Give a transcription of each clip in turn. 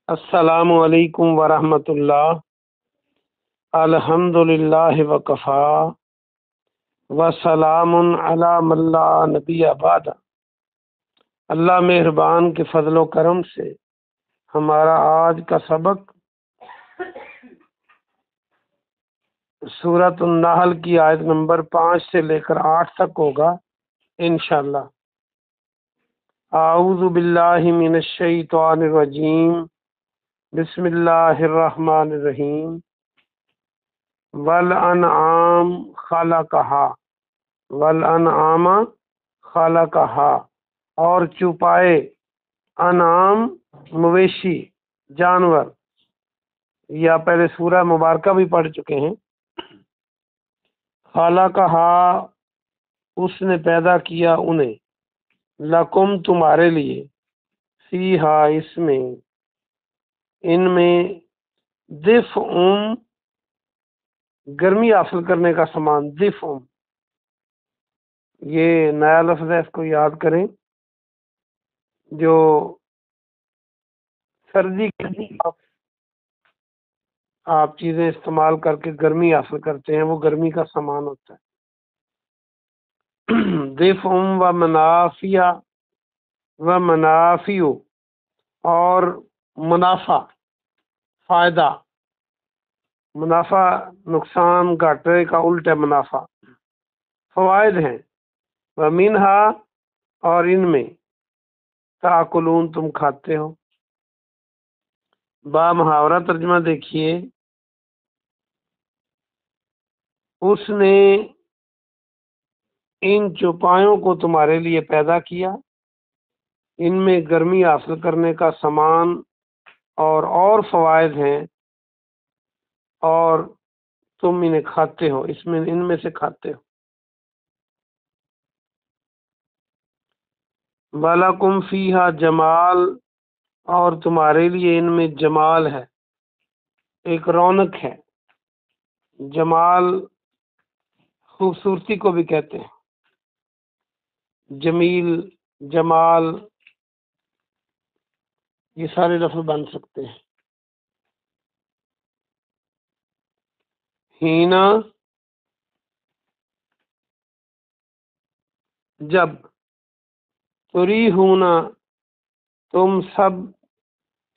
السلام علیکم ورحمۃ اللہ۔ الحمدللہ وکفا وسلام علی من لا نبی بعد۔ اللہ مہربان کے فضل و کرم سے ہمارا آج کا سبق سورۃ النحل کی آیت نمبر 5 سے لے کر 8 تک ہوگا انشاءاللہ۔ اعوذ باللہ من الشیطان الرجیم، بسم اللہ الرحمن الرحیم۔ والانعام خلقہا، والانعام خلقہا، اور چوپائے انعام مویشی جانور، یا پہلے سورہ مبارکہ بھی پڑھ چکے ہیں۔ خلقہا، اس نے پیدا کیا انہیں، لکم تمہارے لیے، فیہا اس میں، ان میں، دفع گرمی حاصل کرنے کا سامان، دفع یہ نیا لفظ ہے، اس کو یاد کریں۔ جو سردی کے آپ چیزیں استعمال کر کے گرمی حاصل کرتے ہیں، وہ گرمی کا سامان ہوتا ہے۔ دفع و منافع و منافع، اور منافع فائدہ، منافع نقصان گھاٹے کا الٹ ہے منافع، فوائد ہیں۔ ومنہا، اور ان میں، تاکلون تم کھاتے ہو۔ با محاورہ ترجمہ دیکھیے، اس نے ان چوپایوں کو تمہارے لیے پیدا کیا، ان میں گرمی حاصل کرنے کا سامان اور فوائد ہیں، اور تم انہیں کھاتے ہو، ان میں سے کھاتے ہو۔ وَلَكُمْ فِيهَا جمال، اور تمہارے لیے ان میں جمال ہے، ایک رونق ہے۔ جمال خوبصورتی کو بھی کہتے ہیں، جمیل، جمال، یہ سارے لفظ بن سکتے ہیں۔ ہینا، جب، تریحونا، تم سب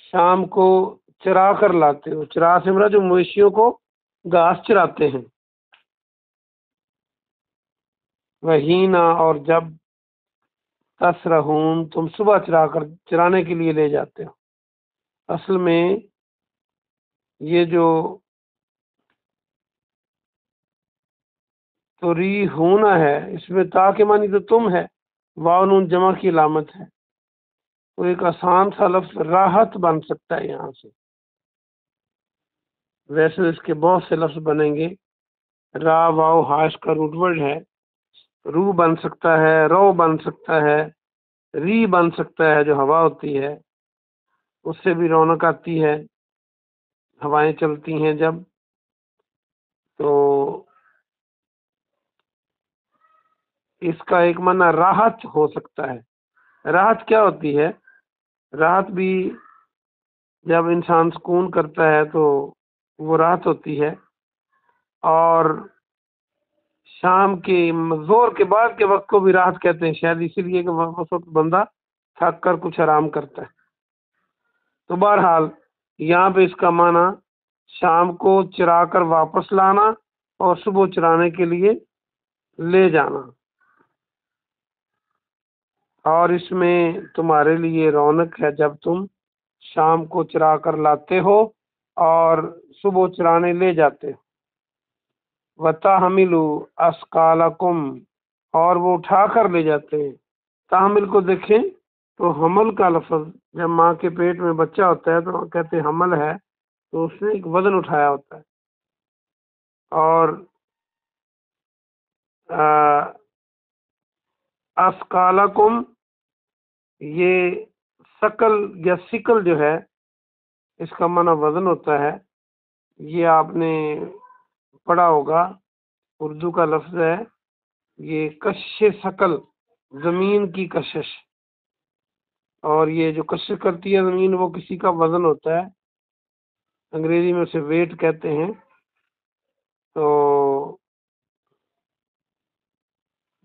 شام کو چرا کر لاتے ہو، چرا سے مراد جو مویشیوں کو گھاس چراتے ہیں۔ وہینا، اور جب، تسرحون، تم صبح چرانے کے لیے لے جاتے ہو۔ اصل میں یہ جو تریحونا ہے، اس میں تا کے معنی تو تم ہے، واو نون جمع کی علامت ہے، تو ایک آسان سا لفظ راحت بن سکتا ہے یہاں سے۔ ویسے اس کے بہت سے لفظ بنیں گے، را واو ہاش کا روٹ ورڈ ہے، رو بن سکتا ہے، رو بن سکتا ہے، ری بن سکتا ہے جو ہوا ہوتی ہے، اس سے بھی رونق آتی ہے، ہوائیں چلتی ہیں جب، تو اس کا ایک معنی راحت ہو سکتا ہے۔ راحت کیا ہوتی ہے؟ راحت بھی جب انسان سکون کرتا ہے تو وہ راحت ہوتی ہے، اور شام کے زور کے بعد کے وقت کو بھی راحت کہتے ہیں، شاید اسی لیے کہ اس وقت بندہ تھک کر کچھ آرام کرتا ہے۔ تو بہرحال یہاں پہ اس کا معنی شام کو چرا کر واپس لانا اور صبح چرانے کے لیے لے جانا، اور اس میں تمہارے لیے رونق ہے جب تم شام کو چرا کر لاتے ہو اور صبح چرانے لے جاتے ہو۔ وَتَحْمِلُوا أَثْقَالَكُمْ، اور وہ اٹھا کر لے جاتے ہیں۔ تحمل کو دیکھیں تو حمل کا لفظ، جب ماں کے پیٹ میں بچہ ہوتا ہے تو کہتے ہیں حمل ہے، تو اس نے ایک وزن اٹھایا ہوتا ہے۔ اور اثقالکم، یہ ثقل یا ثقل جو ہے، اس کا معنی وزن ہوتا ہے۔ یہ آپ نے پڑھا ہوگا، اردو کا لفظ ہے یہ، کش ثقل، زمین کی کشش، اور یہ جو کشش کرتی ہے زمین وہ کسی کا وزن ہوتا ہے، انگریزی میں اسے ویٹ کہتے ہیں۔ تو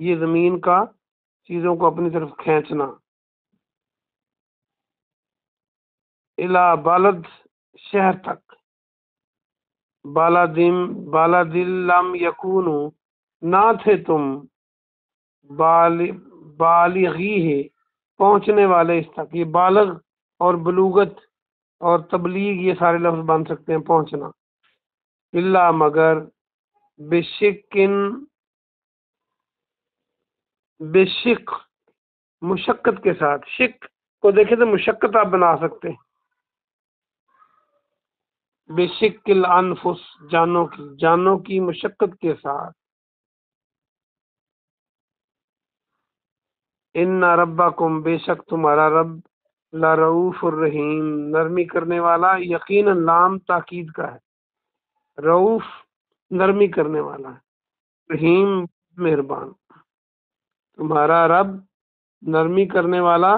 یہ زمین کا چیزوں کو اپنی طرف کھینچنا۔ الا بالد، شہر تک، بالدل لم یکونو، نہ تھے تم، بالغی ہے، پہنچنے والے اس تک۔ یہ بالغ اور بلوغت اور تبلیغ یہ سارے لفظ بن سکتے ہیں، پہنچنا۔ الا مگر، بشکن، بشک، مشقت کے ساتھ۔ شک کو دیکھیں تو مشقت آپ بنا سکتے ہیں۔ بشک الانفس، جانوں کی مشقت کے ساتھ۔ ان ربکم، بے شک تمہارا رب، لرؤوف الرحیم، نرمی کرنے والا، یقیناً لام تاکید کا ہے، رؤوف نرمی کرنے والا ہے، رحیم مہربان۔ تمہارا رب نرمی کرنے والا،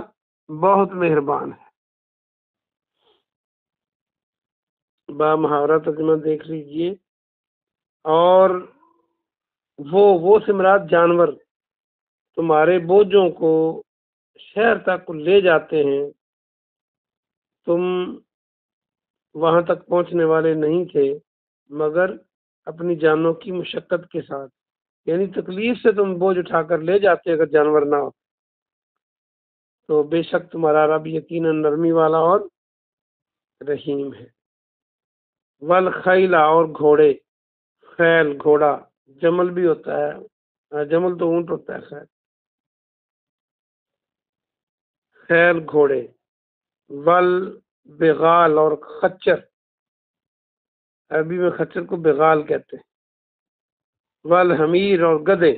بہت مہربان ہے۔ با محاورہ ترجمہ دیکھ لیجئے۔ اور وہ سے مراد جانور تمہارے بوجھوں کو شہر تک لے جاتے ہیں، تم وہاں تک پہنچنے والے نہیں تھے مگر اپنی جانوں کی مشقت کے ساتھ، یعنی تکلیف سے تم بوجھ اٹھا کر لے جاتے اگر جانور نہ ہو۔ تو بے شک تمہارا رب یقیناً نرمی والا اور رحیم ہے۔ والخیل، اور گھوڑے، خیل گھوڑا، جمل بھی ہوتا ہے، جمل تو اونٹ ہوتا ہے، خیل گھوڑے، والبغال، اور خچر، عربی میں خچر کو بغال کہتے ہیں، والحمیر، اور گدھے،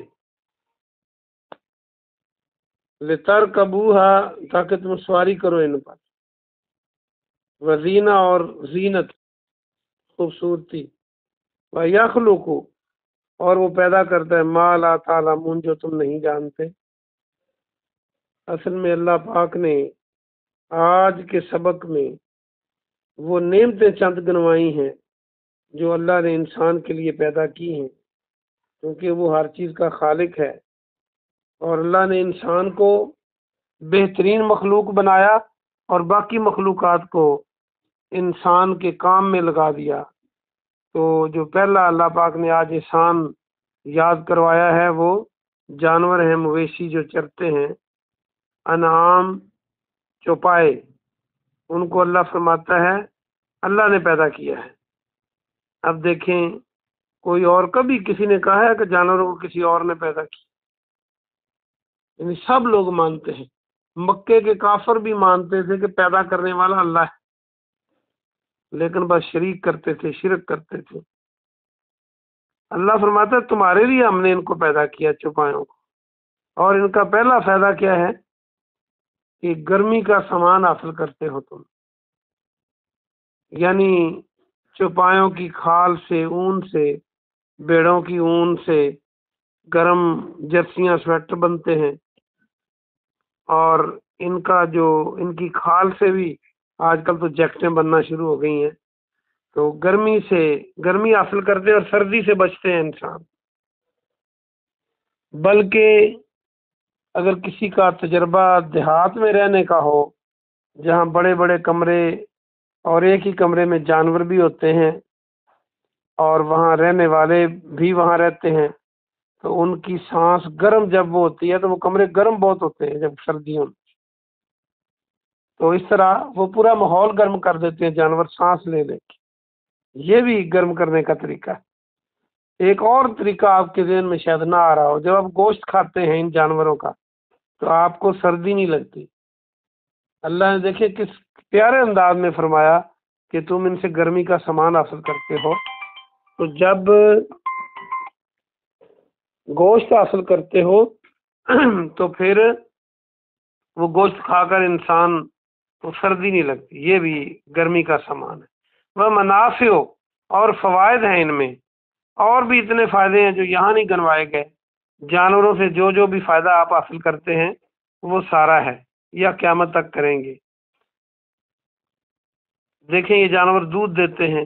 لترکبوہا، تاکہ تم سواری کرو ان پر، وزینہ، اور زینت، خوبصورتی، وَيَخْلُقُ، اور وہ پیدا کرتا ہے، ما لا تعلمون، جو تم نہیں جانتے۔ اصل میں اللہ پاک نے آج کے سبق میں وہ نعمتیں چند گنوائی ہیں جو اللہ نے انسان کے لیے پیدا کی ہیں، کیونکہ وہ ہر چیز کا خالق ہے، اور اللہ نے انسان کو بہترین مخلوق بنایا اور باقی مخلوقات کو انسان کے کام میں لگا دیا۔ تو جو پہلا اللہ پاک نے آج احسان یاد کروایا ہے وہ جانور ہیں، مویشی جو چرتے ہیں، انعام، چوپائے، ان کو اللہ فرماتا ہے اللہ نے پیدا کیا ہے۔ اب دیکھیں، کوئی اور کبھی کسی نے کہا ہے کہ جانوروں کو کسی اور نے پیدا کیا؟ یعنی سب لوگ مانتے ہیں، مکے کے کافر بھی مانتے تھے کہ پیدا کرنے والا اللہ ہے، لیکن بس شریک کرتے تھے، شرک کرتے تھے۔ اللہ فرماتا ہے تمہارے لیے ہم نے ان کو پیدا کیا، چوپایوں کو، اور ان کا پہلا فائدہ کیا ہے کہ گرمی کا سامان حاصل کرتے ہو تم، یعنی چوپایوں کی کھال سے، اون سے، بیڑوں کی اون سے گرم جرسیاں، سویٹر بنتے ہیں، اور ان کا جو ان کی کھال سے بھی آج کل تو جیکٹیں بننا شروع ہو گئی ہیں۔ تو گرمی حاصل کرتے ہیں اور سردی سے بچتے ہیں انسان۔ بلکہ اگر کسی کا تجربہ دیہات میں رہنے کا ہو، جہاں بڑے بڑے کمرے اور ایک ہی کمرے میں جانور بھی ہوتے ہیں اور وہاں رہنے والے بھی وہاں رہتے ہیں، تو ان کی سانس گرم جب وہ ہوتی ہے تو وہ کمرے گرم بہت ہوتے ہیں جب سردیوں میں، تو اس طرح وہ پورا ماحول گرم کر دیتے ہیں جانور سانس لے لے کے۔ یہ بھی گرم کرنے کا طریقہ ہے۔ ایک اور طریقہ آپ کے ذہن میں شاید نہ آ رہا ہو، جب آپ گوشت کھاتے ہیں ان جانوروں کا تو آپ کو سردی نہیں لگتی۔ اللہ نے دیکھے کس پیارے انداز میں فرمایا کہ تم ان سے گرمی کا سامان حاصل کرتے ہو، تو جب گوشت حاصل کرتے ہو تو پھر وہ گوشت کھا کر انسان کو سردی نہیں لگتی، یہ بھی گرمی کا سامان ہے۔ وہ منافع اور فوائد ہیں ان میں، اور بھی اتنے فائدے ہیں جو یہاں نہیں گنوائے گئے۔ جانوروں سے جو بھی فائدہ آپ حاصل کرتے ہیں وہ سارا ہے، یا قیامت تک کریں گے۔ دیکھیں یہ جانور دودھ دیتے ہیں،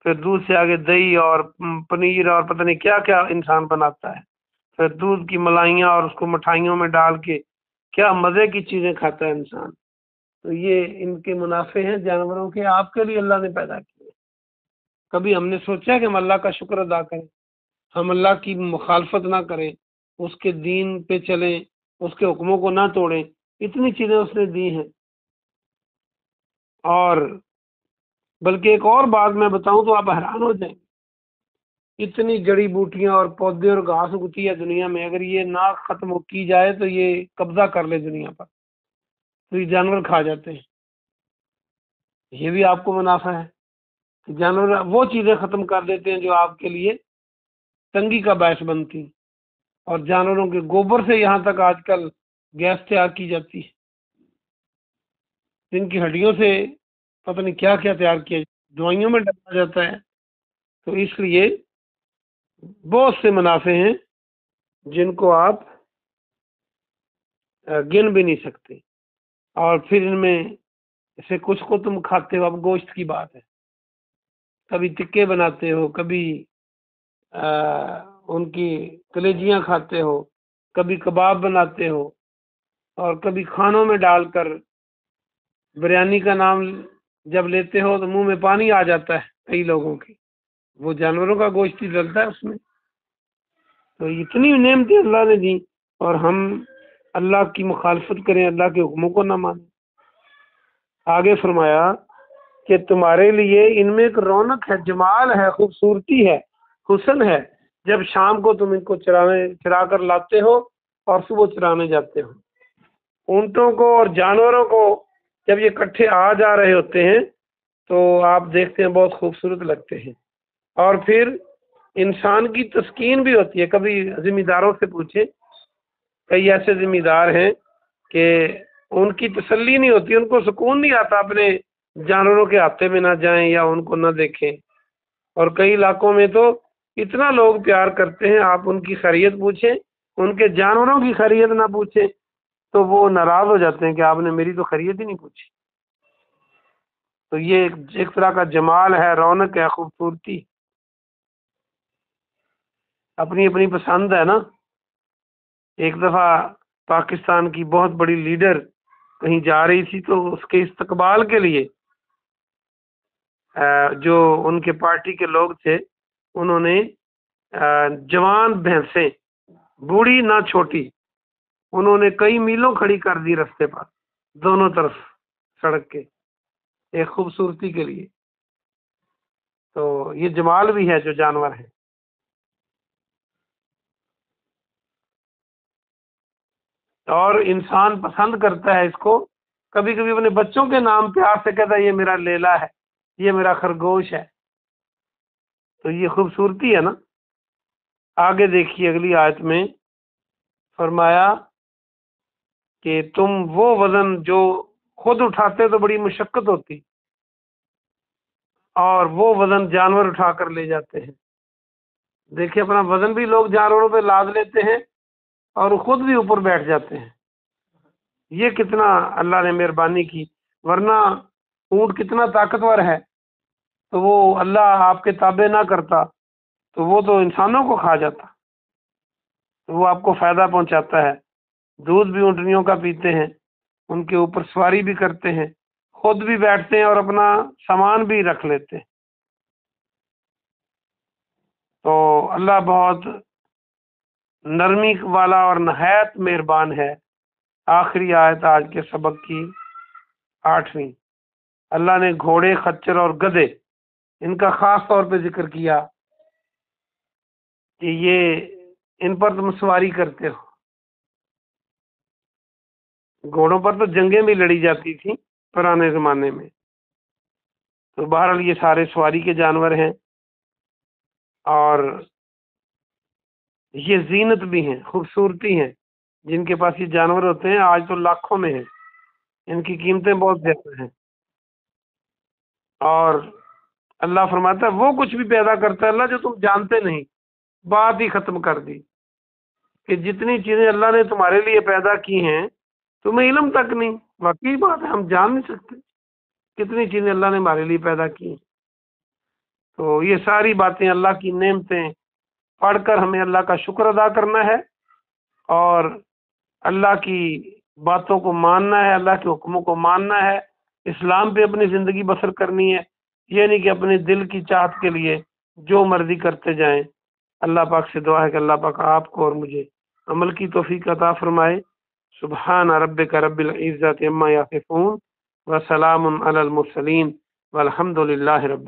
پھر دودھ سے آگے دہی اور پنیر اور پتہ نہیں کیا کیا انسان بناتا ہے، پھر دودھ کی ملائیاں اور اس کو مٹھائیوں میں ڈال کے کیا مزے کی چیزیں کھاتا ہے انسان۔ تو یہ ان کے منافع ہیں جانوروں کے، آپ کے لیے اللہ نے پیدا کیے۔ کبھی ہم نے سوچا کہ ہم اللہ کا شکر ادا کریں، ہم اللہ کی مخالفت نہ کریں، اس کے دین پہ چلیں، اس کے حکموں کو نہ توڑیں؟ اتنی چیزیں اس نے دی ہیں۔ اور بلکہ ایک اور بات میں بتاؤں تو آپ حیران ہو جائیں گے، اتنی جڑی بوٹیاں اور پودے اور گھاس اگتی ہے دنیا میں، اگر یہ نہ ختم کی جائے تو یہ قبضہ کر لے دنیا پر، تو یہ جانور کھا جاتے ہیں۔ یہ بھی آپ کو منافع ہے کہ جانور وہ چیزیں ختم کر دیتے ہیں جو آپ کے لیے تنگی کا باعث بنتی، اور جانوروں کے گوبر سے یہاں تک آج کل گیس تیار کی جاتی ہے، جن کی ہڈیوں سے پتہ نہیں کیا کیا تیار کیا، دوائیوں میں ڈالا جاتا ہے۔ تو اس لیے بہت سے منافع ہیں جن کو آپ گن بھی نہیں سکتے۔ اور پھر ان میں سے کچھ کو تم کھاتے ہو، اب گوشت کی بات ہے، کبھی ٹکے بناتے ہو، کبھی ان کی کلیجیاں کھاتے ہو، کبھی کباب بناتے ہو، اور کبھی کھانوں میں ڈال کر بریانی کا نام جب لیتے ہو تو منہ میں پانی آ جاتا ہے کئی لوگوں کے، وہ جانوروں کا گوشت ہی ڈلتا ہے اس میں۔ تو اتنی نعمتیں اللہ نے دی اور ہم اللہ کی مخالفت کریں، اللہ کے حکموں کو نہ مانیں۔ آگے فرمایا کہ تمہارے لیے ان میں ایک رونق ہے، جمال ہے، خوبصورتی ہے، حسن ہے، جب شام کو تم ان کو چرا کر لاتے ہو اور صبح چرانے جاتے ہو۔ اونٹوں کو اور جانوروں کو جب یہ کٹھے آ جا رہے ہوتے ہیں تو آپ دیکھتے ہیں بہت خوبصورت لگتے ہیں۔ اور پھر انسان کی تسکین بھی ہوتی ہے۔ کبھی ذمہ داروں سے پوچھیں، کئی ایسے ذمہ دار ہیں کہ ان کی تسلی نہیں ہوتی، ان کو سکون نہیں آتا اپنے جانوروں کے ہاتھے میں نہ جائیں یا ان کو نہ دیکھیں۔ اور کئی علاقوں میں تو اتنا لوگ پیار کرتے ہیں، آپ ان کی خیریت پوچھیں، ان کے جانوروں کی خیریت نہ پوچھیں تو وہ ناراض ہو جاتے ہیں کہ آپ نے میری تو خیریت ہی نہیں پوچھی۔ تو یہ ایک طرح کا جمال ہے، رونق ہے، خوبصورتی، اپنی اپنی پسند ہے نا۔ ایک دفعہ پاکستان کی بہت بڑی لیڈر کہیں جا رہی تھی تو اس کے استقبال کے لیے جو ان کے پارٹی کے لوگ تھے انہوں نے جوان بھینسیں، بوڑھی نہ چھوٹی، انہوں نے کئی میلوں کھڑی کر دی رستے پر دونوں طرف سڑک کے، ایک خوبصورتی کے لیے۔ تو یہ جمال بھی ہے جو جانور ہیں۔ اور انسان پسند کرتا ہے اس کو، کبھی کبھی اپنے بچوں کے نام پیار سے کہتا ہے یہ میرا لیلا ہے، یہ میرا خرگوش ہے۔ تو یہ خوبصورتی ہے نا۔ آگے دیکھیے اگلی آیت میں فرمایا کہ تم وہ وزن جو خود اٹھاتے تو بڑی مشقت ہوتی، اور وہ وزن جانور اٹھا کر لے جاتے ہیں۔ دیکھیں اپنا وزن بھی لوگ جانوروں پہ لاد لیتے ہیں اور خود بھی اوپر بیٹھ جاتے ہیں۔ یہ کتنا اللہ نے مہربانی کی، ورنہ اونٹ کتنا طاقتور ہے، تو وہ اللہ آپ کے تابع نہ کرتا تو وہ تو انسانوں کو کھا جاتا۔ وہ آپ کو فائدہ پہنچاتا ہے، دودھ بھی اونٹنیوں کا پیتے ہیں، ان کے اوپر سواری بھی کرتے ہیں، خود بھی بیٹھتے ہیں اور اپنا سامان بھی رکھ لیتے ہیں۔ تو اللہ بہت نرمی والا اور نہایت مہربان ہے۔ آخری آیت آج کے سبق کی 8ویں، اللہ نے گھوڑے، خچر اور گدھے ان کا خاص طور پہ ذکر کیا کہ یہ ان پر تم سواری کرتے ہو۔ گھوڑوں پر تو جنگیں بھی لڑی جاتی تھیں پرانے زمانے میں۔ تو بہرحال یہ سارے سواری کے جانور ہیں، اور یہ زینت بھی ہیں، خوبصورتی ہیں۔ جن کے پاس یہ جانور ہوتے ہیں آج تو لاکھوں میں ہیں، ان کی قیمتیں بہت زیادہ ہیں۔ اور اللہ فرماتا ہے وہ کچھ بھی پیدا کرتا ہے اللہ جو تم جانتے نہیں۔ بات ہی ختم کر دی کہ جتنی چیزیں اللہ نے تمہارے لیے پیدا کی ہیں تمہیں علم تک نہیں، واقعی بات ہے، ہم جان نہیں سکتے کتنی چیزیں اللہ نے ہمارے لیے پیدا کی۔ تو یہ ساری باتیں اللہ کی نعمتیں پڑھ کر ہمیں اللہ کا شکر ادا کرنا ہے، اور اللہ کی باتوں کو ماننا ہے، اللہ کے حکموں کو ماننا ہے، اسلام پہ اپنی زندگی بسر کرنی ہے، یہ نہیں کہ اپنے دل کی چاہت کے لیے جو مرضی کرتے جائیں۔ اللہ پاک سے دعا ہے کہ اللہ پاک آپ کو اور مجھے عمل کی توفیق عطا فرمائے۔ سبحان ربک رب العزت عما یصفون وسلام علی المرسلین والحمد للہ رب